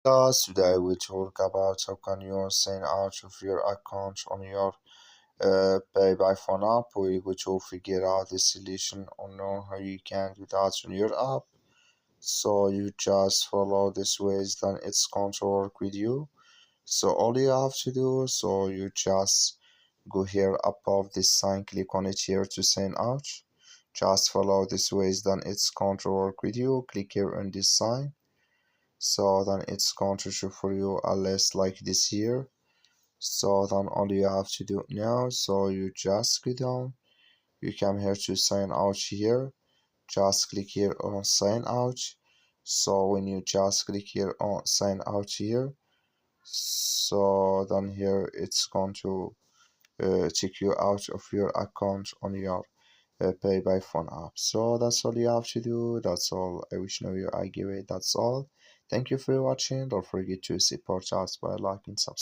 Today we talk about how can you sign out of your account on your PaybyPhone app. Which will figure out the solution on how you can do that on your app. So you just follow this ways, then it's going to work with you. So all you have to do, so you just go here above this sign, click on it here to sign out. Just follow this ways, then it's going to work with you. Click here on this sign. So then it's going to show for you a list like this here. So then all you have to do now, so you just go down, you come here to sign out here, just click here on sign out. So when you just click here on sign out here, so then here it's going to take you out of your account on your pay by phone app. So that's all you have to do. That's all. I wish know you I give it. That's all. Thank you for watching. Don't forget to support us by liking, subscribe.